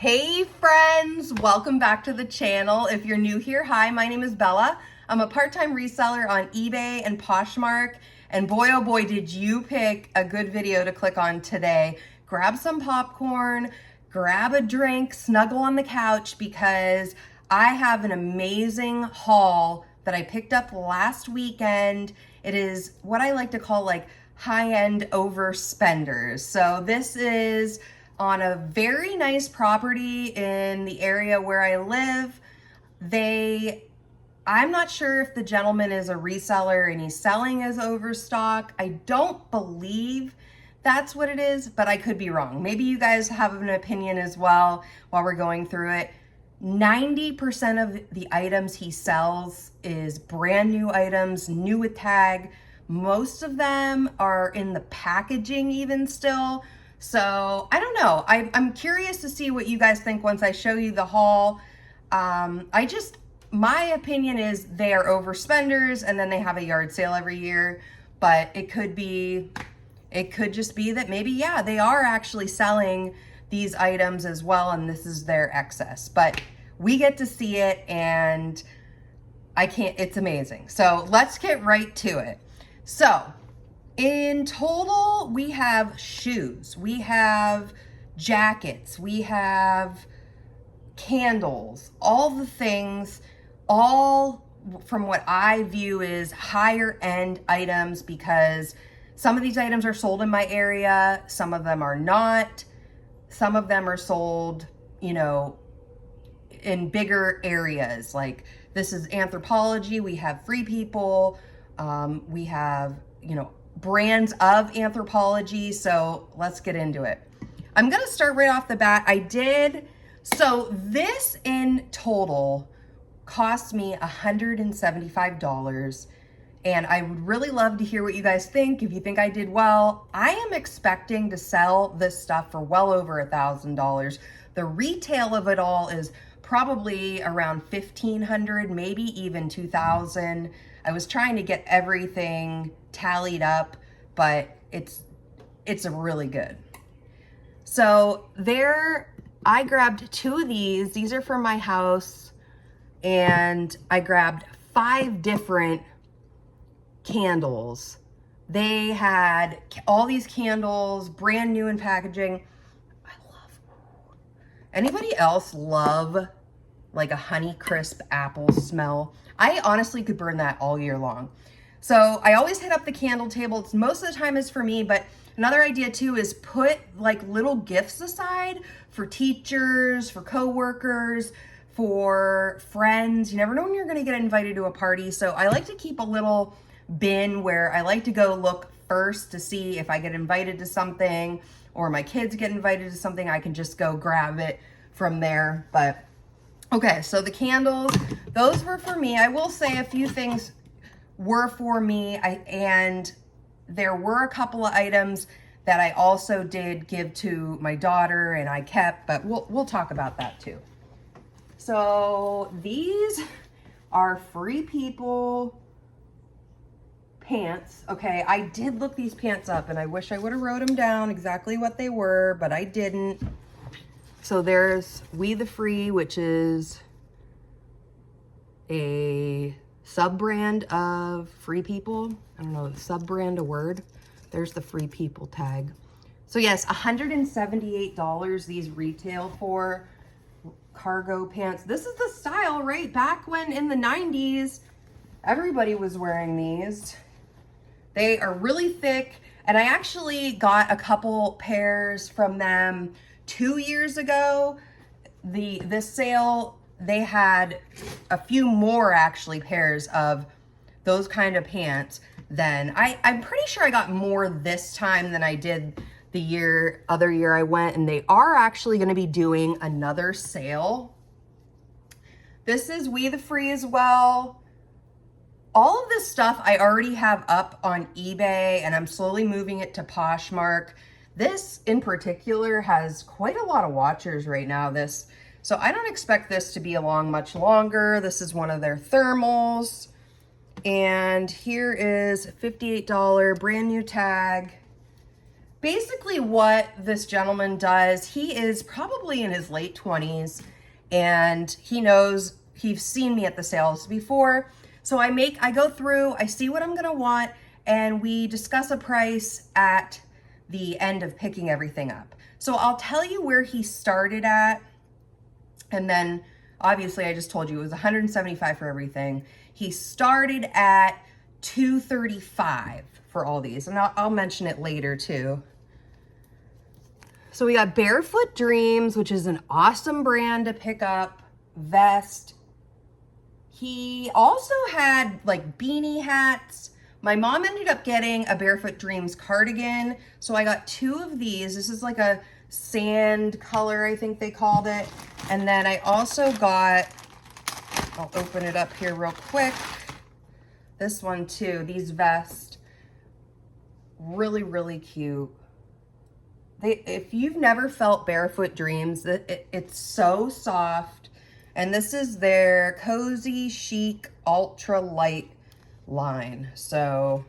Hey friends, welcome back to the channel. If you're new here, hi, my name is Bella. I'm a part-time reseller on eBay and Poshmark, and boy oh boy did you pick a good video to click on today. Grab some popcorn, grab a drink, snuggle on the couch, because I have an amazing haul that I picked up last weekend. It is what I like to call like high-end overspenders. So this is on a very nice property in the area where I live. I'm not sure if the gentleman is a reseller and he's selling as overstock. I don't believe that's what it is, but I could be wrong. Maybe you guys have an opinion as well while we're going through it. 90% of the items he sells is brand new items, new with tag. Most of them are in the packaging even still. So I don't know. I'm curious to see what you guys think once I show you the haul. My opinion is they are overspenders, and then they have a yard sale every year. But it could just be that maybe, yeah, they are actually selling these items as well, and this is their excess. But we get to see it, and it's amazing. So let's get right to it. So in total, we have shoes, we have jackets, we have candles, all the things, all from what I view is higher end items, because some of these items are sold in my area, some of them are not, some of them are sold, in bigger areas. Like this is Anthropologie, we have Free People, we have, brands of Anthropologie. So let's get into it. I'm gonna start right off the bat. So this in total cost me $175, and I would really love to hear what you guys think. If you think I did well, I am expecting to sell this stuff for well over $1,000. The retail of it all is probably around $1,500, maybe even $2,000. I was trying to get everything tallied up, but it's really good. So I grabbed 2 of these. These are for my house, and I grabbed 5 different candles. They had all these candles, brand new in packaging. Anybody else love like a Honey Crisp apple smell? I honestly could burn that all year long. So I always hit up the candle table. It's most of the time is for me, but another idea too is put like little gifts aside for teachers, for coworkers, for friends. You never know when you're gonna get invited to a party. So I like to keep a little bin where I like to go look first to see if I get invited to something, or my kids get invited to something, I can just go grab it from there. But okay, so the candles, those were for me. I will say a few things were for me, and there were a couple of items that I also did give to my daughter and I kept, but we'll talk about that too. So these are Free People pants. Okay, I did look these pants up, and I wish I would have wrote them down exactly what they were, but I didn't. So there's We the Free, which is a sub-brand of Free People. I don't know, sub-brand a word? There's the Free People tag. So yes, $178 these retail for cargo pants. This is the style, right? Back when in the 90s, everybody was wearing these. They are really thick, and I actually got a couple pairs from them 2 years ago. This sale, they had a few more actually pairs of those kind of pants. Then I'm pretty sure I got more this time than I did the other year I went, and they are actually going to be doing another sale. This is We the Free as well. All of this stuff I already have up on eBay, and I'm slowly moving it to Poshmark. This in particular has quite a lot of watchers right now. So I don't expect this to be along much longer. This is one of their thermals. And here is $58 brand new tag. basically what this gentleman does, he is probably in his late 20s, and he knows, he's seen me at the sales before. So I go through, I see what I'm gonna want, and we discuss a price at the end of picking everything up. So I'll tell you where he started at, and then obviously I just told you it was $175 for everything. He started at $235 for all these, and I'll mention it later too. So we got Barefoot Dreams, which is an awesome brand to pick up, vest. He also had like beanie hats. My mom ended up getting a Barefoot Dreams cardigan, so I got 2 of these. This is like a sand color, I think they called it. And then I also got, I'll open it up here real quick, this one too, these vests. Really, really cute. If you've never felt Barefoot Dreams, it's so soft. And this is their cozy chic ultra light line. So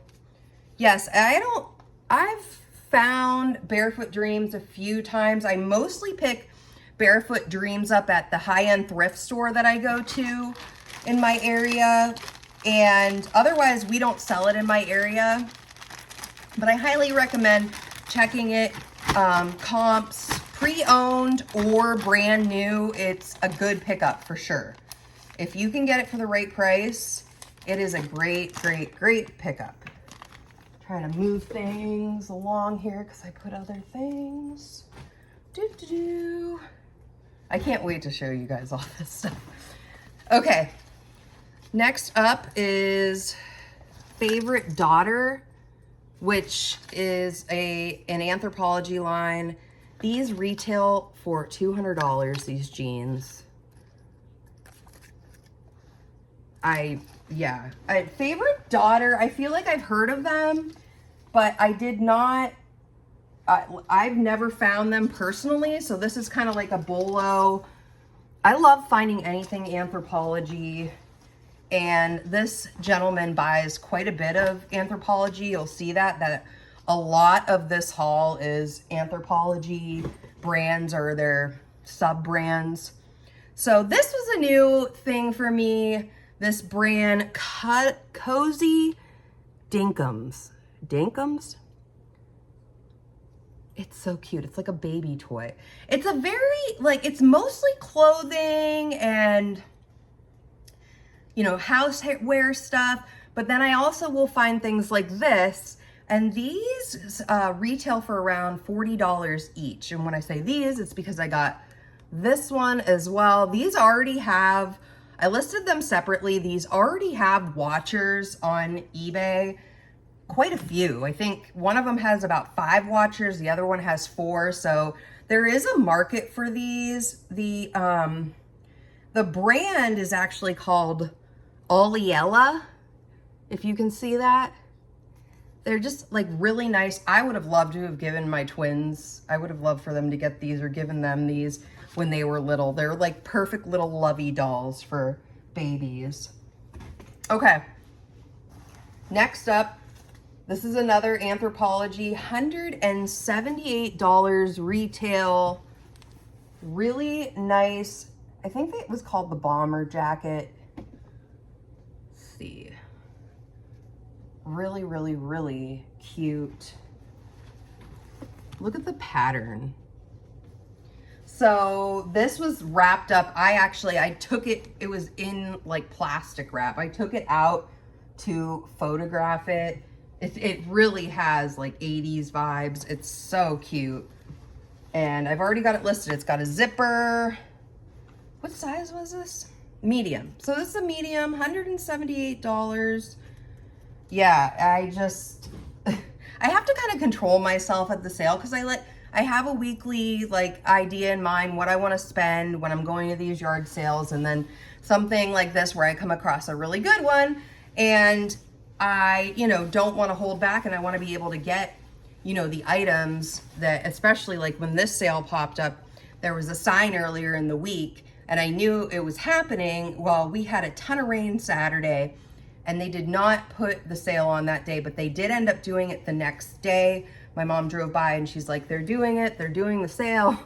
yes, I've found Barefoot Dreams a few times. I mostly pick Barefoot Dreams up at the high-end thrift store that I go to in my area, and otherwise we don't sell it in my area, but I highly recommend checking it. Comps, pre-owned or brand new, it's a good pickup for sure. If you can get it for the right price, it is a great, great, great pickup. Trying to move things along here because I put other things. I can't wait to show you guys all this stuff. Okay, next up is Favorite Daughter, which is an Anthropologie line. These retail for $200, these jeans. Favorite Daughter, I feel like I've heard of them, but I did not, I've never found them personally, so this is kind of like a bolo. I love finding anything Anthropologie, and this gentleman buys quite a bit of Anthropologie. You'll see that a lot of this haul is Anthropologie brands or their sub-brands. So this was a new thing for me. This brand, Cozy Dinkums. Dinkums? It's so cute. It's like a baby toy. It's a very, it's mostly clothing and, housewear stuff. But then I also will find things like this. And these retail for around $40 each. And when I say these, it's because I got this one as well. These already have, I listed them separately. These already have watchers on eBay. Quite a few. I think one of them has about 5 watchers. The other one has 4. So there is a market for these. The brand is actually called Oliella, if you can see that. They're just like really nice. I would have loved to have given my twins, I would have loved for them to get these or given them these when they were little. They're like perfect little lovey dolls for babies. Okay. Next up, this is another Anthropologie, $178 retail. Really nice. I think it was called the bomber jacket. Let's see. Really, really, really cute. Look at the pattern. So this was wrapped up. I took it, it was in like plastic wrap. I took it out to photograph it. It really has like 80s vibes. It's so cute. And I've already got it listed. It's got a zipper. What size was this? Medium. So this is a medium, $178. Yeah, I have to kind of control myself at the sale because I have a weekly idea in mind what I want to spend when I'm going to these yard sales, and then something like this where I come across a really good one and I, don't want to hold back, and I want to be able to get, the items that, especially like when this sale popped up, there was a sign earlier in the week and I knew it was happening. Well, we had a ton of rain Saturday and they did not put the sale on that day, but they did end up doing it the next day. My mom drove by and she's like, they're doing it. They're doing the sale.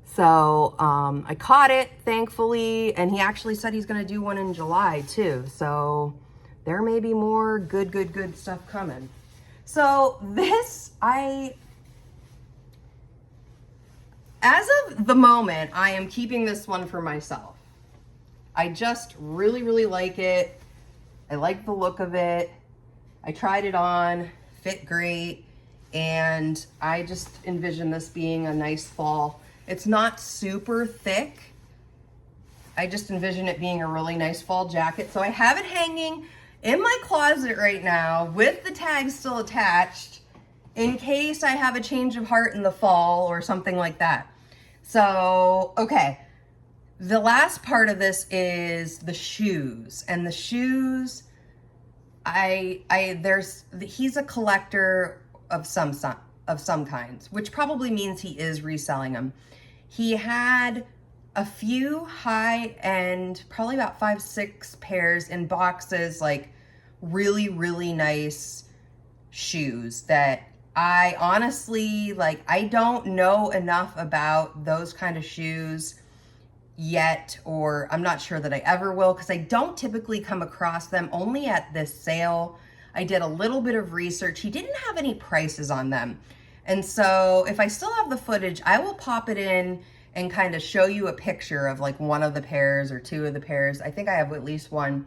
So I caught it, thankfully. And he actually said he's going to do one in July too. So there may be more good stuff coming. So this, as of the moment, I am keeping this one for myself. I just really like it. I like the look of it. I tried it on, fit great, and I just envision this being a nice fall. It's not super thick. I just envision it being a really nice fall jacket. So I have it hanging in my closet right now with the tag still attached in case I have a change of heart in the fall or something like that. So, okay. The last part of this is the shoes. And the shoes, he's a collector of some kinds, which probably means he is reselling them. He had a few high-end, probably about 5-6 pairs in boxes, like really nice shoes that I honestly, like, I don't know enough about those kind of shoes yet, or I'm not sure that I ever will, because I don't typically come across them, only at this sale. I did a little bit of research. He didn't have any prices on them. And so if I still have the footage, I will pop it in and kind of show you a picture of like one of the pairs or two of the pairs. I think I have at least one.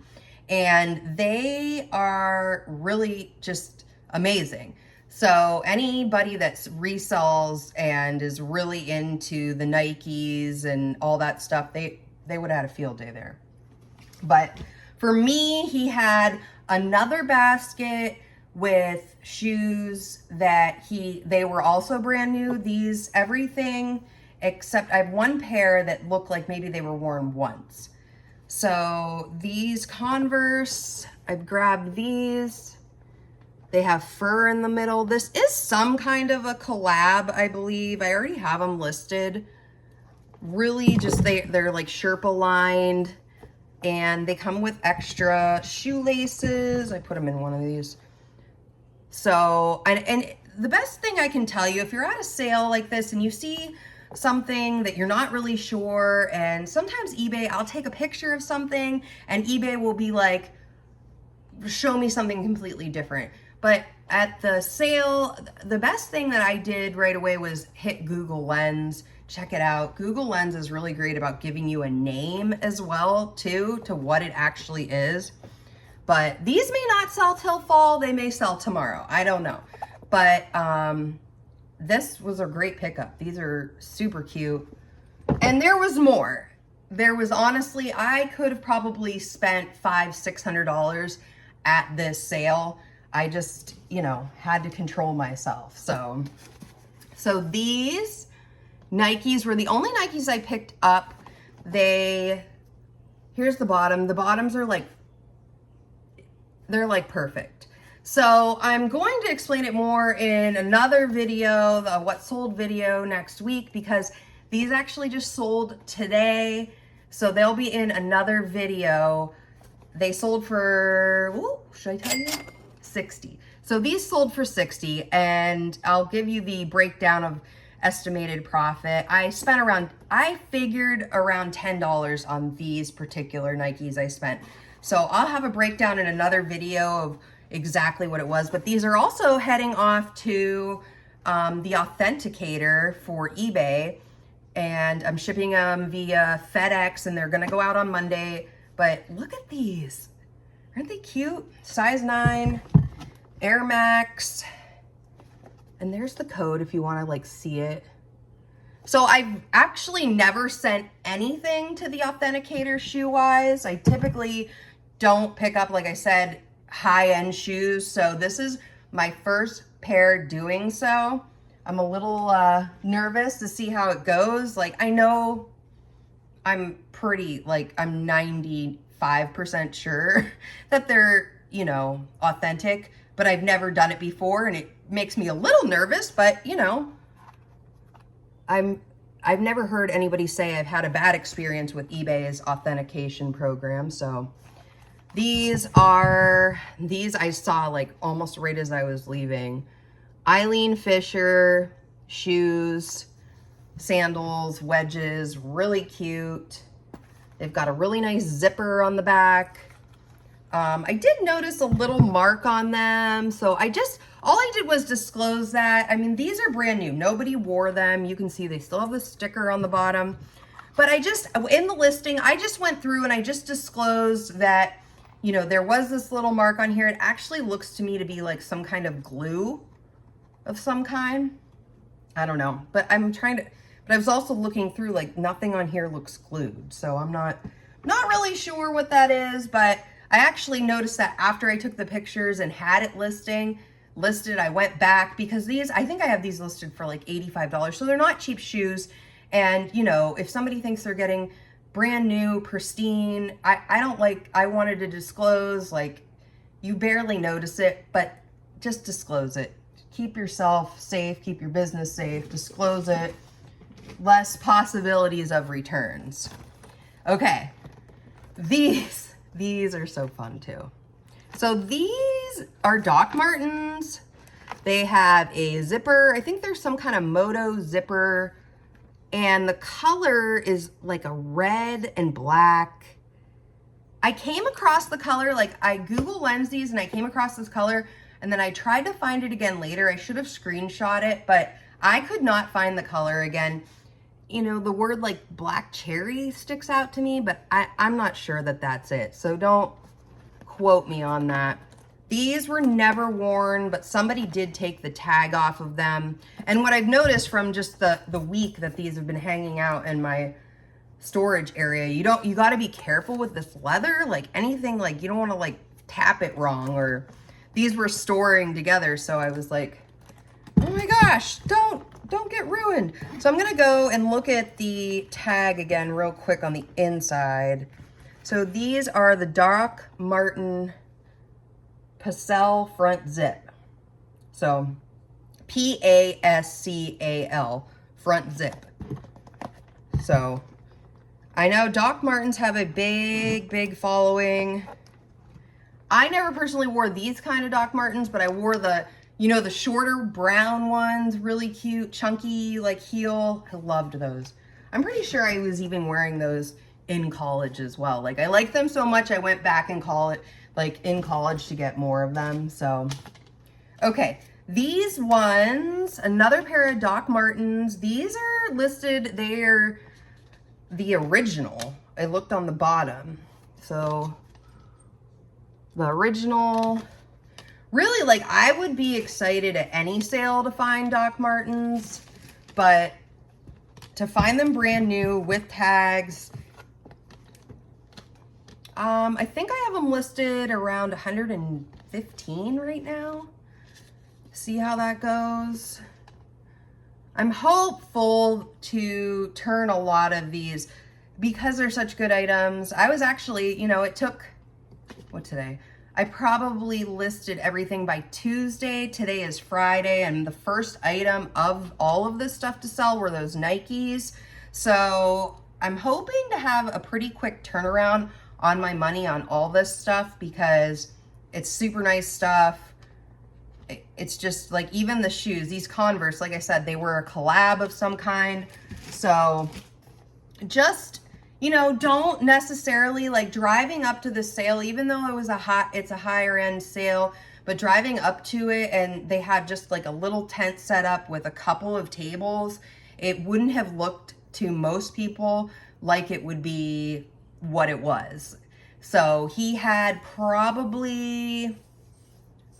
And they are really just amazing. So anybody that's resells and is really into the Nikes and all that stuff, they would have had a field day there. But for me, he had another basket with shoes that they were also brand new. These, everything except I have one pair that looked like maybe they were worn once. So these Converse, I've grabbed these. They have fur in the middle. This is some kind of a collab, I believe. I already have them listed. Really just, they're like Sherpa lined, and they come with extra shoelaces. I put them in one of these. So, and the best thing I can tell you, if you're at a sale like this and you see something that you're not really sure, and sometimes eBay, I'll take a picture of something and eBay will be like, show me something completely different. But at the sale, the best thing that I did right away was hit Google Lens. Check it out. Google Lens is really great about giving you a name as well, too, to what it actually is. But these may not sell till fall. They may sell tomorrow. I don't know. But this was a great pickup. These are super cute. And there was more. There was, honestly, I could have probably spent $500-600 at this sale. I just, you know, had to control myself. So these Nikes were the only Nikes I picked up. Here's the bottom. The bottoms are like, they're like perfect. So I'm going to explain it more in another video, the what sold video next week, because these actually just sold today. So they'll be in another video. They sold for, ooh, should I tell you? 60. So these sold for 60, and I'll give you the breakdown of estimated profit. I figured around $10 on these particular Nikes I spent. So I'll have a breakdown in another video of exactly what it was, but these are also heading off to the authenticator for eBay, and I'm shipping them via FedEx, and they're gonna go out on Monday. But look at these. Aren't they cute? Size 9, Air Max. And there's the code if you want to like see it. So I've actually never sent anything to the authenticator shoe-wise. I typically don't pick up, like I said, high-end shoes. So this is my first pair doing so. I'm a little nervous to see how it goes. Like, I know I'm pretty, like, I'm 95% sure that they're, you know, authentic, but I've never done it before, and it makes me a little nervous, but, you know, I've never heard anybody say I've had a bad experience with eBay's authentication program. So these I saw like almost right as I was leaving. Eileen Fisher shoes, sandals, wedges, really cute. They've got a really nice zipper on the back. I did notice a little mark on them, so all I did was disclose that. I mean, these are brand new. Nobody wore them. You can see they still have the sticker on the bottom. But in the listing, I just went through and I just disclosed that, you know, there was this little mark on here. It actually looks to me to be like some kind of glue of some kind. I don't know, but I was also looking through, like, nothing on here looks glued. So I'm not really sure what that is, but I actually noticed that after I took the pictures and had it listed, I went back because I think I have these listed for like $85. So they're not cheap shoes. And, you know, if somebody thinks they're getting brand new, pristine, I wanted to disclose, like, you barely notice it, but just disclose it. Keep yourself safe, keep your business safe, disclose it. Less possibilities of returns. Okay, these are so fun too. So these are Doc Martens. They have a zipper. I think there's some kind of moto zipper, and the color is like a red and black. I came across the color, like, I Google lens these and I came across this color, and then I tried to find it again later. I should have screenshot it, but I could not find the color again. You know, the word like black cherry sticks out to me, but I'm not sure that that's it. So don't quote me on that. These were never worn, but somebody did take the tag off of them. And what I've noticed from just the week that these have been hanging out in my storage area, you got to be careful with this leather. Like, anything, like, you don't want to like tap it wrong, or these were storing together. So I was like, oh my gosh, don't get ruined. So I'm gonna go and look at the tag again real quick on the inside. So these are the Doc Marten Pascal front zip. So Pascal front zip. So I know Doc Martens have a big following. I never personally wore these kind of Doc Martens, but I wore the, you know, the shorter brown ones, really cute, chunky, like, heel. I loved those. I'm pretty sure I was even wearing those in college as well. Like, I liked them so much, I went back in college to get more of them. So, okay. These ones, another pair of Doc Martens. These are listed, they're the original. I looked on the bottom. So, the original. Really, like, I would be excited at any sale to find Doc Martens, but to find them brand new with tags, I think I have them listed around 115 right now. See how that goes. I'm hopeful to turn a lot of these because they're such good items. I was actually, you know, it took, what today? I probably listed everything by Tuesday. Today is Friday, and the first item of all of this stuff to sell were those Nikes. So I'm hoping to have a pretty quick turnaround on my money on all this stuff because it's super nice stuff. It's just like, even the shoes, these Converse, like I said, they were a collab of some kind. So just, you know, don't necessarily, like, driving up to the sale, even though it's a higher end sale, but driving up to it and they had just like a little tent set up with a couple of tables, it wouldn't have looked to most people like it would be what it was. So he had probably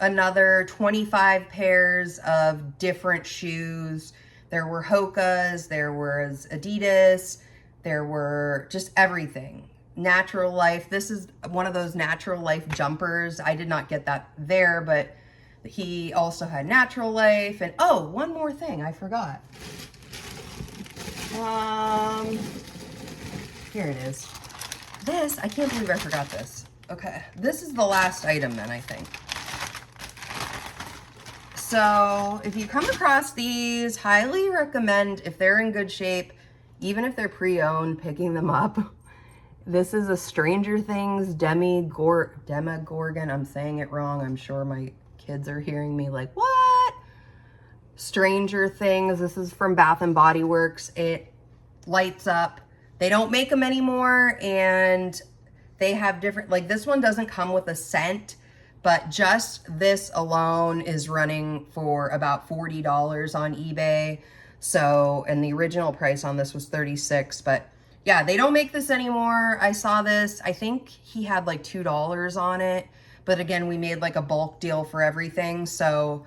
another 25 pairs of different shoes. There were Hoka's, there was Adidas, there were just everything. Natural Life. This is one of those Natural Life jumpers. I did not get that there, but he also had Natural Life. And oh, one more thing I forgot. Here it is. This, I can't believe I forgot this. Okay, this is the last item then, I think. So if you come across these, highly recommend, if they're in good shape, even if they're pre-owned, picking them up. This is a Stranger Things Demogorgon. I'm saying it wrong. I'm sure my kids are hearing me like, what? Stranger Things. This is from Bath and Body Works. It lights up. They don't make them anymore, and they have different, like this one doesn't come with a scent, but just this alone is running for about $40 on eBay. So, and the original price on this was $36, but yeah, they don't make this anymore. I saw this, I think he had like $2 on it, but again, we made like a bulk deal for everything. So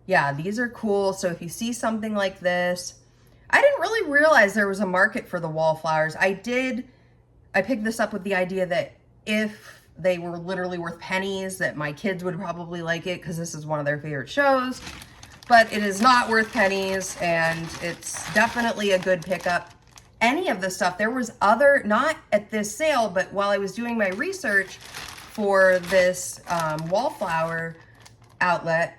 yeah, these are cool. So if you see something like this, I didn't really realize there was a market for the wallflowers. I picked this up with the idea that if they were literally worth pennies, that my kids would probably like it because this is one of their favorite shows. But it is not worth pennies, and it's definitely a good pickup. Any of the stuff, there was other, not at this sale, but while I was doing my research for this wallflower outlet,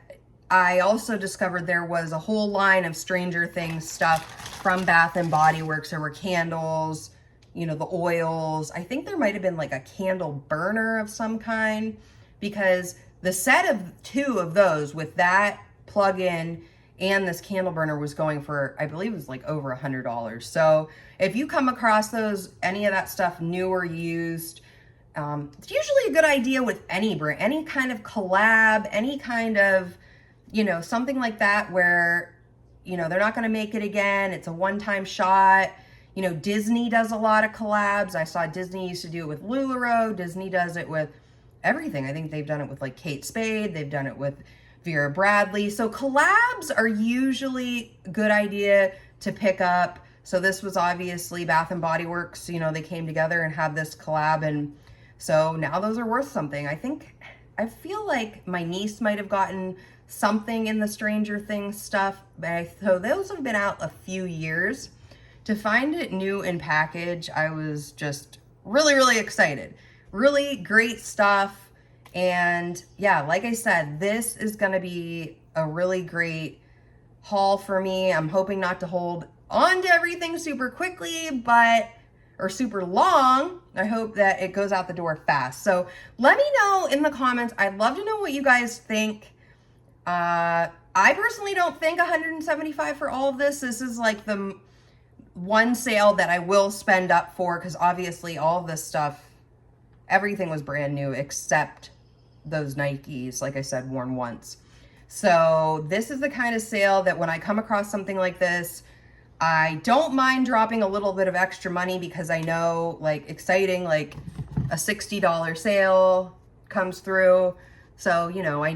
I also discovered there was a whole line of Stranger Things stuff from Bath and Body Works. There were candles, you know, the oils. I think there might have been like a candle burner of some kind, because the set of 2 of those with that plug-in and this candle burner was going for, I believe it was like over $100. So if you come across those, any of that stuff, new or used, it's usually a good idea with any brand, any kind of collab, any kind of, you know, something like that where, you know, they're not going to make it again. It's a one-time shot. You know, Disney does a lot of collabs. I saw Disney used to do it with LuLaRoe. Disney does it with everything. I think they've done it with like Kate Spade. They've done it with Vera Bradley. So collabs are usually a good idea to pick up. So this was obviously Bath and Body Works. You know, they came together and had this collab, and so now those are worth something. I feel like my niece might have gotten something in the Stranger Things stuff, so those have been out a few years. To find it new in package, I was just really, really excited. Really great stuff. And yeah, like I said, this is going to be a really great haul for me. I'm hoping not to hold on to everything super quickly, or super long. I hope that it goes out the door fast. So let me know in the comments. I'd love to know what you guys think. I personally don't think $175 for all of this. This is like the one sale that I will spend up for, because obviously all of this stuff, everything was brand new except those Nikes, like I said, worn once. So this is the kind of sale that when I come across something like this, I don't mind dropping a little bit of extra money, because I know, like, exciting, like a $60 sale comes through. So, you know, I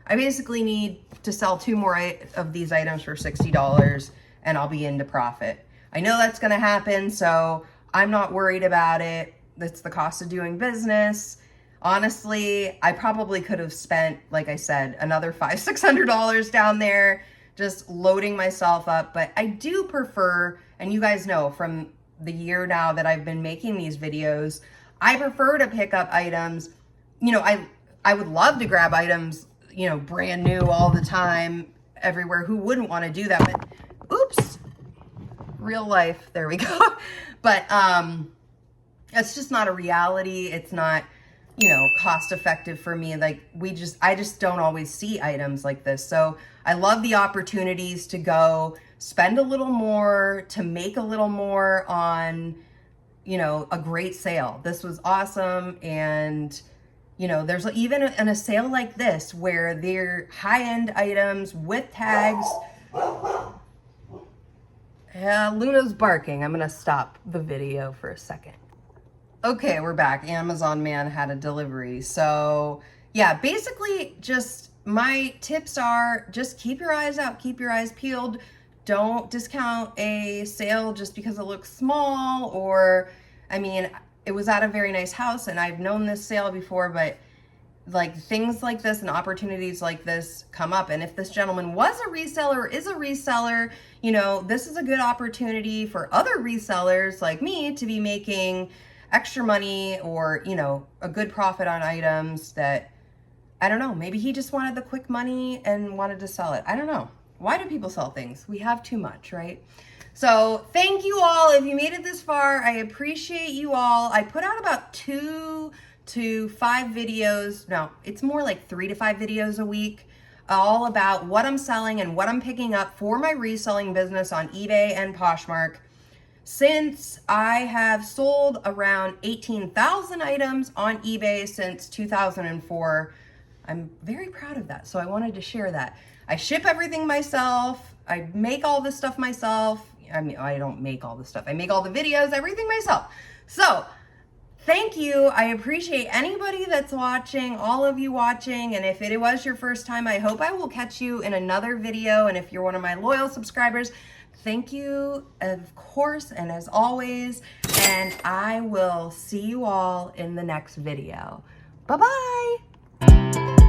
basically need to sell 2 more of these items for $60 and I'll be into profit. I know that's going to happen, so I'm not worried about it. That's the cost of doing business. Honestly, I probably could have spent, like I said, another $500-$600 down there just loading myself up. But I do prefer, and you guys know from the year now that I've been making these videos, I prefer to pick up items. You know, I would love to grab items, you know, brand new all the time, everywhere. Who wouldn't want to do that? But oops, real life, there we go. But it's just not a reality. It's not, you know, cost effective for me. Like I just don't always see items like this. So I love the opportunities to go spend a little more, to make a little more on, you know, a great sale. This was awesome. And, you know, there's even in a sale like this where they're high-end items with tags. Luna's barking. I'm going to stop the video for a second. Okay, we're back. Amazon man had a delivery. So yeah, basically just my tips are just keep your eyes out, keep your eyes peeled. Don't discount a sale just because it looks small, or, I mean, it was at a very nice house and I've known this sale before, but like things like this and opportunities like this come up. And if this gentleman was a reseller or is a reseller, you know, this is a good opportunity for other resellers like me to be making extra money, or, you know, a good profit on items that, I don't know, maybe he just wanted the quick money and wanted to sell it. I don't know. Why do people sell things? We have too much, right? So thank you all. If you made it this far, I appreciate you all. I put out about 2 to 5 videos. No, it's more like 3 to 5 videos a week. all about what I'm selling and what I'm picking up for my reselling business on eBay and Poshmark. Since I have sold around 18,000 items on eBay since 2004, I'm very proud of that. So I wanted to share that. I ship everything myself. I make all this stuff myself. I mean, I don't make all the stuff. I make all the videos, everything myself. So thank you. I appreciate anybody that's watching, all of you watching. And if it was your first time, I hope I will catch you in another video. And if you're one of my loyal subscribers, thank you, of course, and as always. And I will see you all in the next video. Bye-bye.